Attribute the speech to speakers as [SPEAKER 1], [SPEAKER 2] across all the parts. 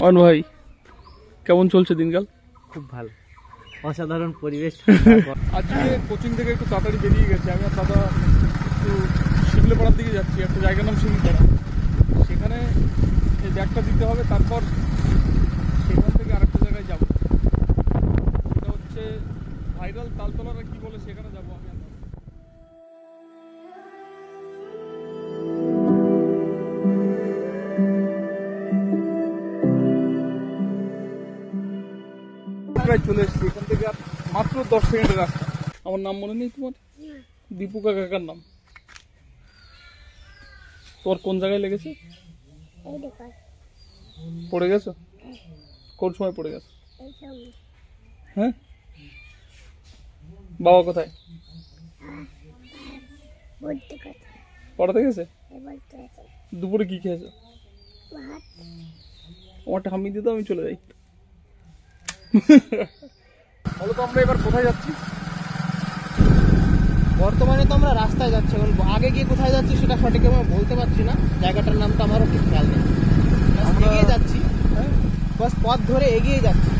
[SPEAKER 1] অয়ন ভাই, কেমন চলছে দিনকাল?
[SPEAKER 2] খুব ভালো, অসাধারণ পরিবেশ।
[SPEAKER 1] আজকে কোচিং থেকে একটু তাড়াতাড়ি বেরিয়ে গেছে। আমি আর দাদা একটু শিমলেপাড়ার দিকে যাচ্ছি, একটা জায়গার নাম শিমলেপাড়া। সেখানে এই ব্যাগটা দিতে হবে, তারপর সেখান থেকে আরেকটা জায়গায় যাব। এটা হচ্ছে ভাইরাল তালতলারা কি বলে, সেখানে যাবো আমি। প্রায় চলে এসেছি, এখান থেকে আর মাত্র 10 সেকেন্ডের রাস্তা। আমার নাম মনে নেই তোমার? দীপু কাকার নাম। তোর কোন জায়গায় লেগেছে? পড়ে গেছো? কোন সময় পড়ে গেছো? হ্যাঁ, বাবা কোথায়? পড়াতে গেছে। দুপুরে কি খেয়েছো? আমারটা হামি দিয়ে দাও, আমি চলে যাই। বলো তো আমরা এবার কোথায় যাচ্ছি?
[SPEAKER 2] বর্তমানে তো আমরা রাস্তায় যাচ্ছি, এখন আগে গিয়ে কোথায় যাচ্ছি সেটা সঠিক আমি বলতে পারছি না। জায়গাটার নামটা আমারও ঠিক খেয়াল নেই। আমরা এগিয়ে যাচ্ছি, বাস পথ ধরে এগিয়ে যাচ্ছি।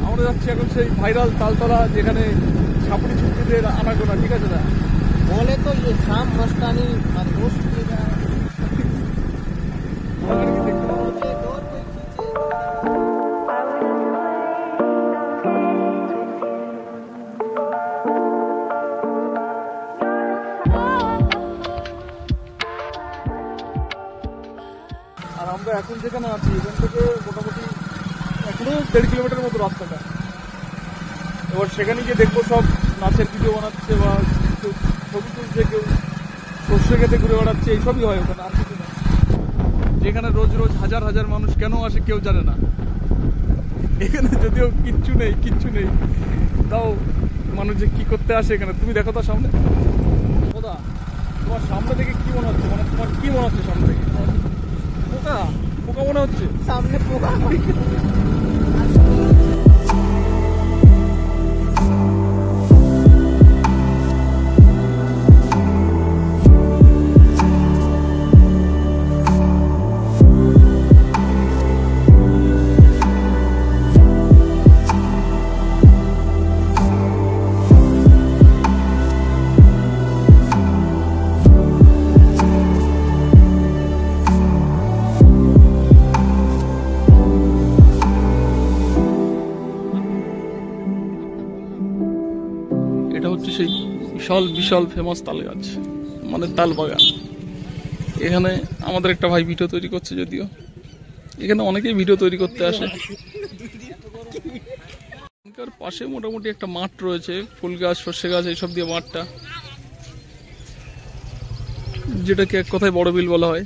[SPEAKER 1] আমরা যাচ্ছি এখন সেই ভাইরাল তালতলা, যেখানে ছাপুরি ছুটিদের আনাগোনা। ঠিক আছে না?
[SPEAKER 2] বলে তো ये शाम मस्तानी और दोस्त के
[SPEAKER 1] আর আমরা এখন যেখানে আছি, এখান থেকে মোটামুটি এখনো 1.5 কিলোমিটার মতো রাস্তাটা। এবার সেখানে গিয়ে দেখবো সব নাচের ভিডিও বানাচ্ছে বা কেউ ছবি তুলছে, কেউ সর্ষে খেতে ঘুরে বেড়াচ্ছে, এইসবই হয় ওখানে, আর কিছু না। যেখানে রোজ রোজ হাজার হাজার মানুষ কেন আসে কেউ জানে না। এখানে যদিও কিচ্ছু নেই, তাও মানুষ যে কি করতে আসে এখানে। তুমি দেখো তো সামনে, কোথা তোমার সামনে থেকে কি মনে হচ্ছে? মানে তোমার কি মনে হচ্ছে সামনে থেকে? পোকা মনে হচ্ছে
[SPEAKER 2] সামনে পোকা।
[SPEAKER 1] এটা হচ্ছে সেই বিশাল ফেমাস তাল গাছ, মানে তাল বাগান। এখানে আমাদের একটা ভাই ভিডিও তৈরি করছে, যদিও এখানে অনেকেই ভিডিও তৈরি করতে আসে। এখানকার পাশে মোটামুটি একটা মাঠ রয়েছে, ফুল গাছ, সর্ষে গাছ, এইসব দিয়ে মাঠটা, যেটাকে এক কথায় বড় বিল বলা হয়।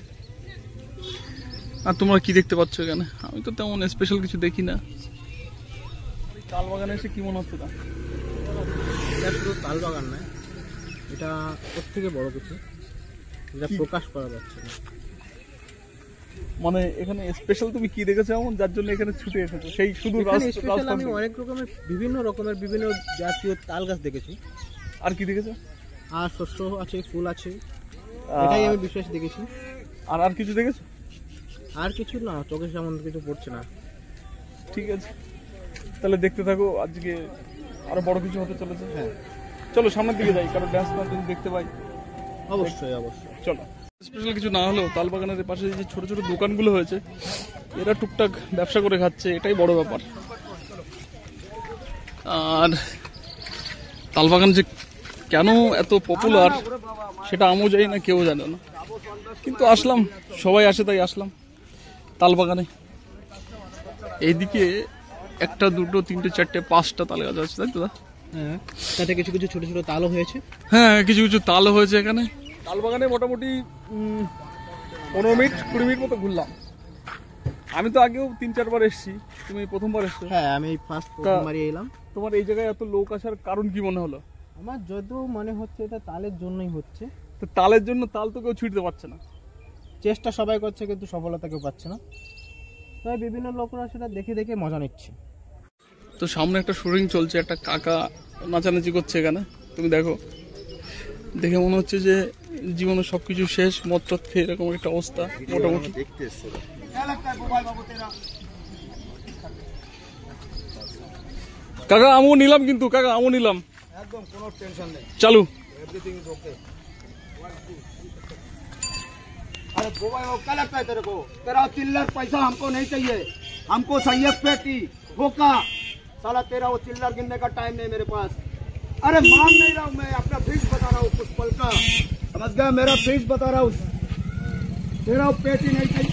[SPEAKER 1] আর তোমরা কি দেখতে পাচ্ছ এখানে? আমি তো তেমন স্পেশাল কিছু দেখি না। তাল বাগানে এসে কি মনে হচ্ছে?
[SPEAKER 2] এটা শুধু তাল বাগান নয়, এটা ওর থেকে বড় কিছু, যেটা প্রকাশ করা যাচ্ছে না।
[SPEAKER 1] মানে এখানে স্পেশাল তুমি কি দেখেছো এমন, যার জন্য এখানে ছুটে এসেছো? সেই শুধু
[SPEAKER 2] আমি অনেক রকমের বিভিন্ন জাতীয় তাল গাছ দেখেছি।
[SPEAKER 1] আর কি দেখেছো?
[SPEAKER 2] আর শস্য আছে, ফুল আছে, এটাই আমি বিশেষ দেখেছি।
[SPEAKER 1] আর কিছু দেখেছো?
[SPEAKER 2] আর কিছু না, চোখের সামনে কিছু পড়ছে না।
[SPEAKER 1] ঠিক আছে, তাহলে দেখতে থাকো, আজকে আরো বড় কিছু হতে চলেছে।
[SPEAKER 2] হ্যাঁ,
[SPEAKER 1] চলো সামনের দিকে যাই, কারণ ড্যান্স না যদি দেখতে পাই।
[SPEAKER 2] অবশ্যই।
[SPEAKER 1] চলো। স্পেশাল কিছু না হলেও তাল বাগানের পাশে যে ছোট ছোট দোকানগুলো হয়েছে, এরা টুকটাক ব্যবসা করে খাচ্ছে, এটাই বড় ব্যাপার। আর তাল বাগান যে কেন এত পপুলার সেটা আমিও জানি না, কেউ জানে না, কিন্তু আসলাম, সবাই আসে তাই আসলাম তাল বাগানে। এইদিকে 1, 2, 3, 4, 5টা তাল গাছ আছে, তাই তো?
[SPEAKER 2] হ্যাঁ, তাতে কিছু কিছু ছোট ছোট তালও হয়েছে।
[SPEAKER 1] হ্যাঁ, কিছু কিছু তালও হয়েছে এখানে। তাল বাগানে মোটামুটি 15 মিনিট 20 মিনিট মতো ঘুরলাম। আমি তো আগেও 3-4 বার এসেছি, তুমি প্রথমবার এসছো।
[SPEAKER 2] হ্যাঁ, আমি প্রথমবারই এলাম।
[SPEAKER 1] তোমার এই জায়গায় এত লোক আসার কারণ কি মনে হলো?
[SPEAKER 2] আমার যদিও মনে হচ্ছে এটা তালের জন্যই হচ্ছে।
[SPEAKER 1] তো তালের জন্য তাল তো কেউ ছুটতে পারছে না।
[SPEAKER 2] চেষ্টা সবাই করছে, কিন্তু সফলতা কেউ পাচ্ছে না। তাই বিভিন্ন লোকরা সেটা দেখে দেখে মজা নিচ্ছে।
[SPEAKER 1] তো সামনে একটা শুটিং চলছে, একটা কাকা নাচানাচি করছে এখানে, তুমি দেখো। দেখে মনে হচ্ছে যে জীবনে সবকিছু শেষ, মদ টদ খেয়ে এরকম একটা অবস্থা মোটামুটি।
[SPEAKER 3] क्या लगता है गोपाल बाबू तेरा?
[SPEAKER 1] কাকা আমও নিলাম, কিন্তু কাকা আমও নিলাম,
[SPEAKER 3] एकदम कोनो टेंशन नहीं,
[SPEAKER 1] চালু।
[SPEAKER 3] Everything is okay. अरे गोपाल बाबू क्या लगता है तेरे को? तेरा चिल्लर पैसा हमको नहीं चाहिए, हमको चाहिए पेटी धोखा। साला तेरा वो चिल्लर गिनने का टाइम नहीं मेरे पास। अरे मांग नहीं रहा हूँ मैं, अपना फीस बता रहा हूँ कुछ पल का, समझ गया? मेरा फीस बता रहा हूँ, तेरा वो पेटी नहीं चाहिए।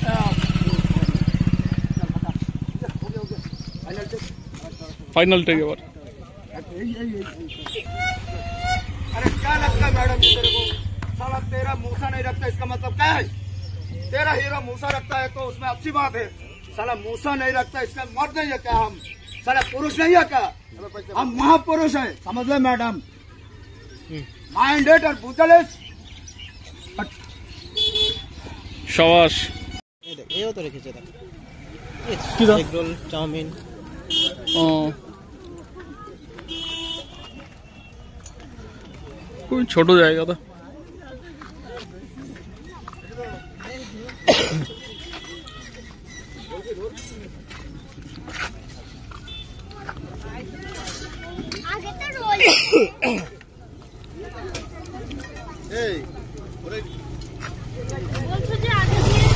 [SPEAKER 1] ফাইনাল টেক এবার।
[SPEAKER 3] अरे क्या लगता है मैडम जी तेरे को? साला तेरा मूसा नहीं रखता, इसका मतलब क्या है? तेरा हीरो मूसा रखता है तो उसमें अच्छी बात है, साला मूसा नहीं रखता इसका मर्द नहीं है क्या? हम साला पुरुष नहीं है क्या? हम महापुरुष है, समझ ले मैडम। माइंडेड और बुद्धलेस।
[SPEAKER 1] সাবাস।
[SPEAKER 2] এই দেখ, এও তো রেখেছে দেখ,
[SPEAKER 1] কি দাও?
[SPEAKER 2] Egg roll, chowmein.
[SPEAKER 1] ও খুবই ছোট জায়গাটা।
[SPEAKER 4] आगे तो रोल बोलছো যে আগে দিয়ে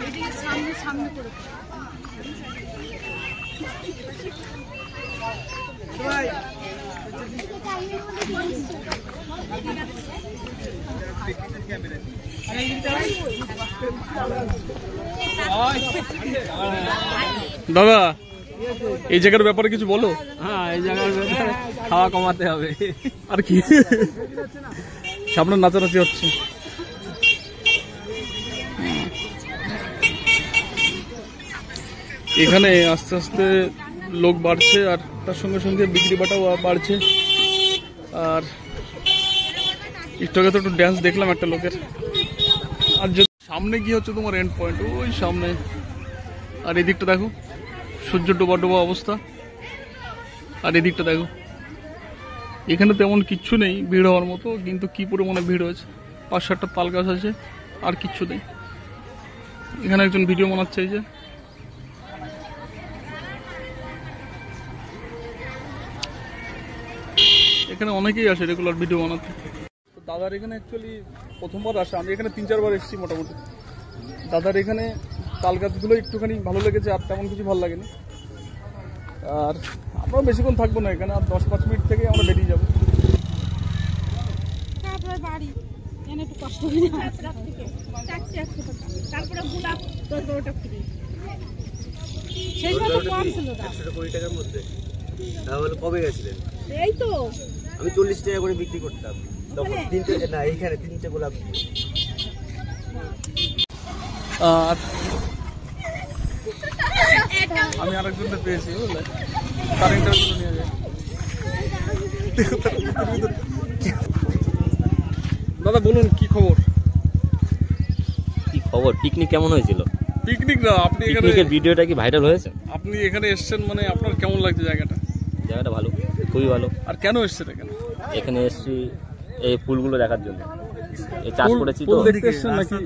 [SPEAKER 4] এদিকে সামনে সামনে করে ভাই
[SPEAKER 1] দাদা এই জায়গার ব্যাপারে কিছু বলো।
[SPEAKER 5] হ্যাঁ, এই জায়গার ব্যাপারে খাওয়া কমাতে হবে
[SPEAKER 1] আর কি, সামনে নাচানাচি হচ্ছে। এখানে আস্তে আস্তে লোক বাড়ছে, আর তার সঙ্গে সঙ্গে বিক্রি বাটাও বাড়ছে। আর একটু আগে তো একটু ড্যান্স দেখলাম একটা লোকের। আর যদি সামনে গিয়ে হচ্ছে তোমার এন্ড পয়েন্ট, ওই সামনে। আর এদিকটা দেখো, সূর্য ডোবা ডোবা অবস্থা। আর এদিকটা দেখো, এখানে তেমন কিচ্ছু নেই ভিড় হওয়ার মতো, কিন্তু কি পরিমাণে ভিড় হয়েছে। 5-7টা তাল গাছ আছে, আর কিচ্ছু নেই। এখানে একজন ভিডিও বানাচ্ছে, এই যে এখানে অনেকেই আসে রেগুলার ভিডিও বানাতে। তো দাদার এখানে অ্যাকচুয়ালি প্রথমবার আসে, আমি এখানে 3-4 বার এসেছি মোটামুটি। দাদার এখানে তাল গাছগুলো একটুখানি ভালো লেগেছে, আর তেমন কিছু ভালো লাগেনি। আর আমরা বেশিক্ষণ থাকবো না এখানে, আর 10-5 মিনিট থেকে আমরা বেরিয়ে যাবো।
[SPEAKER 4] তারপরে বাড়ি এনে একটু কষ্ট হয়ে যায়, 400 টাকা, তারপরে গোলাপ 10-12টা ফ্রি। সেই সময় তো কম ছিল দাম,
[SPEAKER 5] 120 টাকার মধ্যে। তাহলে কবে গেছিলেন?
[SPEAKER 4] এই তো
[SPEAKER 5] আমি 40 টাকা করে বিক্রি করতাম তখন। তিনটে না, এইখানে 3টে গোলাপ।
[SPEAKER 1] আর আমি আরেকজনকে পেয়েছি, বুঝলে, তার ইন্টারভিউ নিয়ে যায়। দাদা বলুন কি খবর?
[SPEAKER 6] কি খবর? পিকনিক কেমন হয়েছিল?
[SPEAKER 1] পিকনিক না, আপনি এখানে
[SPEAKER 6] পিকনিকের ভিডিওটা কি ভাইরাল হয়েছে?
[SPEAKER 1] আপনি এখানে এসেছেন মানে আপনার কেমন লাগছে জায়গাটা?
[SPEAKER 6] জায়গাটা ভালো, খুবই ভালো।
[SPEAKER 1] আর কেন এসেছেন এখানে?
[SPEAKER 6] এখানে এসেছি এই ফুলগুলো দেখার জন্য। এই চাষ করেছি তো।
[SPEAKER 1] ফুল দেখতে এসেছেন নাকি?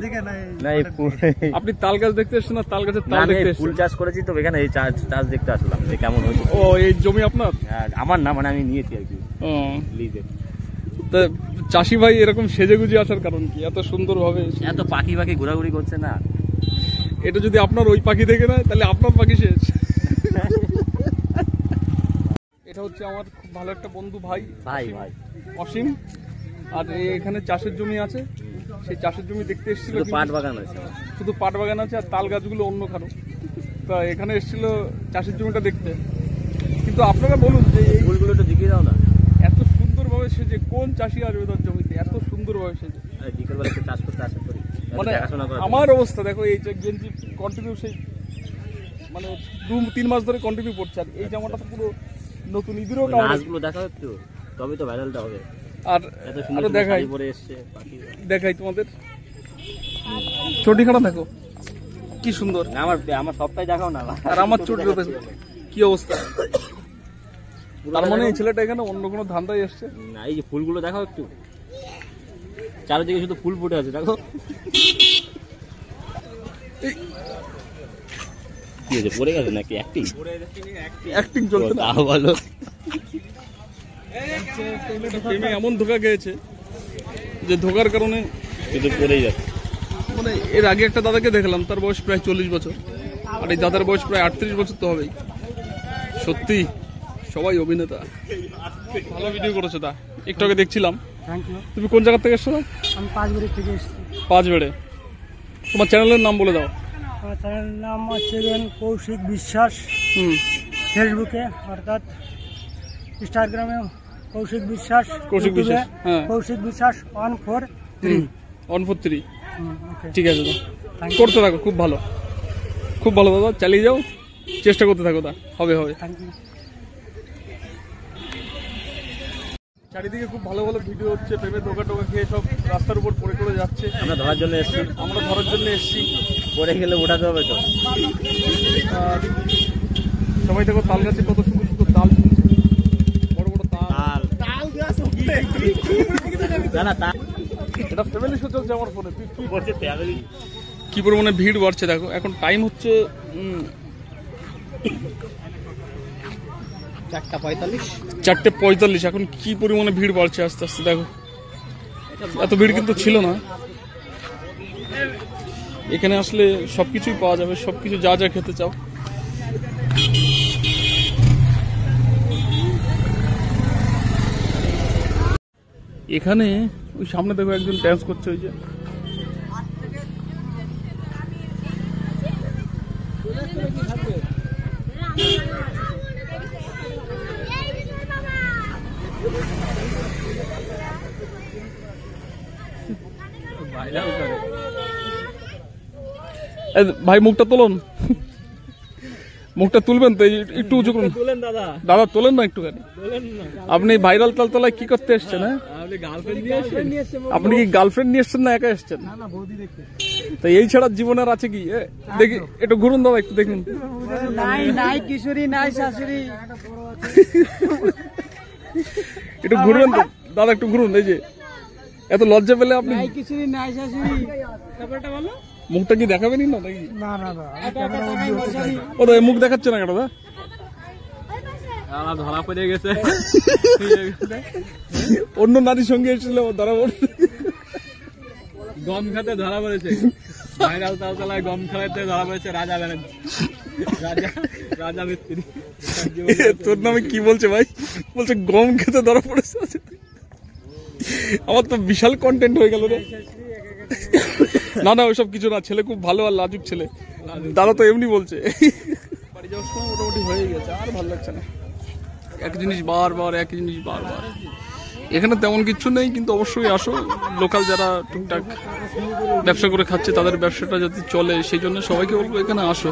[SPEAKER 6] না, এই ফুল,
[SPEAKER 1] আপনি তাল গাছ দেখতে এসেছেন না তাল গাছের
[SPEAKER 6] না,
[SPEAKER 1] তাল
[SPEAKER 6] আমি
[SPEAKER 1] দেখতে
[SPEAKER 6] ফুল
[SPEAKER 1] এসেছেন?
[SPEAKER 6] চাষ করেছি তো, এখানে এই চাষ দেখতে আসলাম যে কেমন হয়েছে।
[SPEAKER 1] ও, এই জমি আপনার?
[SPEAKER 6] হ্যাঁ, আমার না, মানে আমি নিয়েছি আর কি
[SPEAKER 1] ও,
[SPEAKER 6] লিজে।
[SPEAKER 1] তা চাষি ভাই এরকম সেজেগুজে আসার কারণ কি? এত সুন্দর ভাবে
[SPEAKER 6] এত পাখি পাখি ঘোরাঘুরি করছে না।
[SPEAKER 1] এটা যদি আপনার ওই পাখি দেখে নেয় তাহলে আপনার পাখি শেষ। এটা হচ্ছে আমার খুব ভালো একটা বন্ধু, ভাই
[SPEAKER 6] ভাই ভাই
[SPEAKER 1] অসীম। আর এখানে চাষের জমি আছে, সেই চাষের জমি দেখতে এসেছিল।
[SPEAKER 6] শুধু পাট বাগান আছে,
[SPEAKER 1] শুধু পাট বাগান আছে, আর তাল গাছগুলো অন্য কারো। তা এখানে এসেছিল চাষের জমিটা দেখতে। কিন্তু আপনারা বলুন যে এই
[SPEAKER 6] ফুলগুলো একটু দেখিয়ে দাও না।
[SPEAKER 1] এত সুন্দরভাবে সেজে কোন চাষি আসবে তার জমিতে এত সুন্দরভাবে সেজে?
[SPEAKER 6] আরে বিকেলবেলা একটু চাষ করতে আসা করি,
[SPEAKER 1] মানে
[SPEAKER 6] দেখাশোনা করা।
[SPEAKER 1] আমার অবস্থা দেখো, এই যে গেঞ্জি কন্টিনিউ সেই মানে 2-3 মাস ধরে কন্টিনিউ পড়ছে। আর এই জামাটা তো পুরো নতুন, ঈদেরও
[SPEAKER 6] নাচগুলো দেখাও একটু, তবে তো ভাইরালটা হবে।
[SPEAKER 1] আর
[SPEAKER 6] এত
[SPEAKER 1] আরো
[SPEAKER 6] সুন্দর
[SPEAKER 1] দেখাই
[SPEAKER 6] পরে এসছে পাখি।
[SPEAKER 1] দেখাই তোমাদের চটিখানা দেখো কি সুন্দর।
[SPEAKER 6] আমার সবটাই দেখাও না।
[SPEAKER 1] আর আমার চটি কি অবস্থা। তার মানে এই ছেলেটা এখানে অন্য কোনো ধান্দায় এসছে।
[SPEAKER 6] না, এই যে ফুলগুলো দেখাও একটু, চারিদিকে শুধু ফুল ফুটে আছে, দেখো কি হয়েছে, পড়ে গেছে নাকি?
[SPEAKER 1] অ্যাক্টিং চলছে না,
[SPEAKER 6] তাও ভালো।
[SPEAKER 1] প্রেমে এমন ধোকা গেছে যে ধোকার কারণে
[SPEAKER 6] শুধু পড়েই যাচ্ছে।
[SPEAKER 1] মানে এর আগে একটা দাদাকে দেখলাম, তার বয়স প্রায় 40 বছর, আর এই দাদার বয়স প্রায় 38 বছর তো হবেই। সত্যি সবাই অভিনেতা, ভালো ভিডিও করেছো। দা একটু আগে দেখছিলাম।
[SPEAKER 2] Thank you.
[SPEAKER 1] তুমি কোন জায়গা থেকে এসছো?
[SPEAKER 2] আমি 5 বেড়ে থেকে এসেছি।
[SPEAKER 1] 5 বেড়ে। তোমার চ্যানেলের নাম বলে দাও।
[SPEAKER 2] আমার চ্যানেলের নাম হচ্ছে কৌশিক বিশ্বাস। ফেসবুকে অর্থাৎ ইনস্টাগ্রামে কৌশিক বিশ্বাস,
[SPEAKER 1] কৌশিক বিশ্বাস, হ্যাঁ।
[SPEAKER 2] কৌশিক বিশ্বাস 143।
[SPEAKER 1] 143।
[SPEAKER 2] ওকে,
[SPEAKER 1] ঠিক আছে দা, করতে থাকো, খুব ভালো, খুব ভালো দাদা, চালিয়ে যাও, চেষ্টা করতে থাকো দা, হবে হবে।
[SPEAKER 2] Thank you.
[SPEAKER 1] চারিদিকে খুব ভালো ভালো ভিডিও হচ্ছে, প্রেমে ধোকা টোকা খেয়ে সব রাস্তার উপর পড়ে পড়ে যাচ্ছে।
[SPEAKER 6] আমরা ধরার জন্য এসেছি,
[SPEAKER 1] আমরা ধরার জন্য এসেছি।
[SPEAKER 6] পড়ে গেলে ওঠাতে হবে তো।
[SPEAKER 1] আর সবাই দেখো তাল গাছে কত সুন্দর সুন্দর তাল ঝুলছে, বড় বড় তাল।
[SPEAKER 6] না তা
[SPEAKER 1] এটা ফ্যামিলি শো চলছে আমার ফোনে।
[SPEAKER 6] করছে
[SPEAKER 1] কি পরিমাণে ভিড় বাড়ছে দেখো। এখন টাইম হচ্ছে 4:45। এখন কি পরিমাণে ভিড় বাড়ছে আস্তে আস্তে দেখো। এত ভিড় কিন্তু ছিল না। এখানে আসলে সবকিছুই পাওয়া যাবে, সবকিছু যা যা খেতে চাও। এখানে ওই সামনে দেখো একজন ড্যান্স করছে, ওই যে ভাই মুখটা তোলুন, মুখটা তুলবেন তো, একটু উঁচু করুন
[SPEAKER 6] দাদা।
[SPEAKER 1] দাদা, তোলেন না একটুখানি। আপনি ভাইরাল তালতলায় কি করতে এসছেন? হ্যাঁ, আপনি কি গার্লফ্রেন্ড নিয়ে এসছেন না একা এসছেন? তো এই ছাড়া জীবন আর আছে কি? দেখি একটু ঘুরুন দাদা, একটু দেখুন।
[SPEAKER 2] নাই কিশোরী, নাই শাশুড়ি।
[SPEAKER 1] একটু ঘুরবেন তো দাদা, একটু ঘুরুন। এই যে এত লজ্জা পেলে আপনি,
[SPEAKER 2] কিশোরী, নাই শাশুড়ি। ব্যাপারটা বলো।
[SPEAKER 1] মুখটা কি দেখাবেনই না নাকি?
[SPEAKER 2] না না না,
[SPEAKER 1] ও দাদা মুখ দেখাচ্ছে না কেন? দাদা
[SPEAKER 6] ধরা পড়ে গেছে,
[SPEAKER 1] অন্য নারীর সঙ্গে এসেছিল, ধরা পড়ে
[SPEAKER 6] গম খাতে ধরা পড়েছে। ভাইরাল তালতলায় গম খাওয়াতে ধরা পড়েছে রাজা ব্যানার্জি, রাজা মিস্ত্রি।
[SPEAKER 1] তোর নামে কি বলছে ভাই? বলছে গম খেতে ধরা পড়েছে। আমার তো বিশাল কন্টেন্ট হয়ে গেল রে। না না, ওইসব কিছু না, ছেলে খুব ভালো আর লাজুক ছেলে। দাদা তো এমনি বলছে। বাড়ি যাওয়ার সময় মোটামুটি হয়ে গেছে, আর ভালো লাগছে না। এক জিনিস বারবার, এক জিনিস বারবার। এখানে তেমন কিছু নেই, কিন্তু অবশ্যই আসো। লোকাল যারা টুকটাক ব্যবসা করে খাচ্ছে, তাদের ব্যবসাটা যাতে চলে, সেই জন্য সবাইকে বলবো এখানে আসো।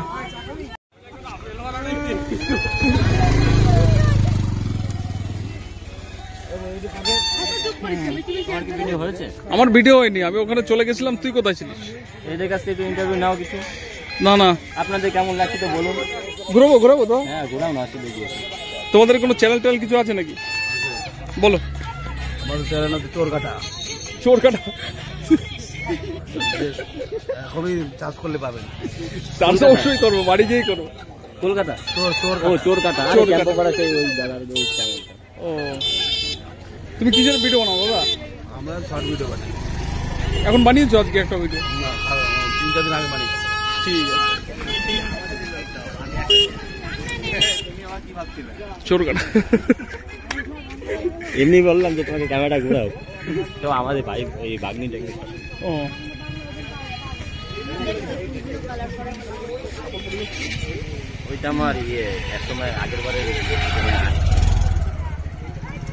[SPEAKER 1] আমার ভিডিও হয়নি, আমি ওখানে চলে গেছিলাম। তুই কোথায় ছিলিস?
[SPEAKER 6] এদের কাছ থেকে ইন্টারভিউ নাও কিছু।
[SPEAKER 1] না না,
[SPEAKER 6] আপনাদের কেমন লাগছে তো বলুন।
[SPEAKER 1] ঘুরাবো তো।
[SPEAKER 6] হ্যাঁ ঘোরাও না, আসলে গিয়ে
[SPEAKER 1] তোমাদের কোনো চ্যানেল ট্যানেল কিছু আছে নাকি? বলো।
[SPEAKER 5] আমাদের চ্যানেল হচ্ছে চোর কাটা।
[SPEAKER 1] চোর কাটা
[SPEAKER 5] এখনই চাষ করলে পাবেন।
[SPEAKER 1] চাষ অবশ্যই করবো, বাড়ি গিয়েই করবো।
[SPEAKER 6] কলকাতা
[SPEAKER 5] চোর চোর
[SPEAKER 6] ও চোর কাটা,
[SPEAKER 1] চোর
[SPEAKER 6] চোর
[SPEAKER 1] কাটা।
[SPEAKER 6] কাটা করা সেই ওই দাদার ওই চ্যানেলটা।
[SPEAKER 1] ও, তুমি কিসের ভিডিও বানাও দাদা?
[SPEAKER 5] আমরা শর্ট ভিডিও বানাই।
[SPEAKER 1] এখন বানিয়েছো আজকে একটা ভিডিও?
[SPEAKER 5] 3-4 দিন আগে বানিয়েছি।
[SPEAKER 1] ঠিক আছে। চোর কাটা।
[SPEAKER 6] এমনি বললাম যে তোমাকে ক্যামেরাটা ঘোরাও, তো আমাদের ভাই এই বাগনি দেখবে।
[SPEAKER 1] ও,
[SPEAKER 6] ওইটা আমার এক সময় আগের বারে।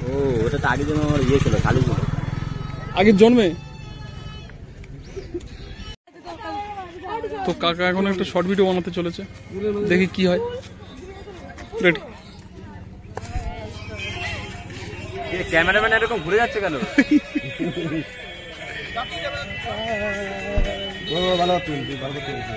[SPEAKER 6] ও ওটা তো আগের জন্য আমার ছিল, খালি ছিল
[SPEAKER 1] আগের জন্মে। তো কাকা এখন একটা শর্ট ভিডিও বানাতে চলেছে, দেখি কি হয়। রেডি?
[SPEAKER 6] ক্যামেরাম্যান এরকম ঘুরে যাচ্ছে কেন?
[SPEAKER 5] ভালো তুলছি, ভালো তুলছি।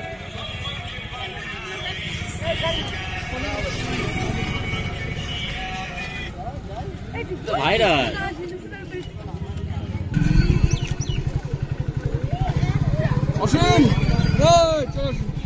[SPEAKER 6] ভাইরাল
[SPEAKER 1] অসীম চলো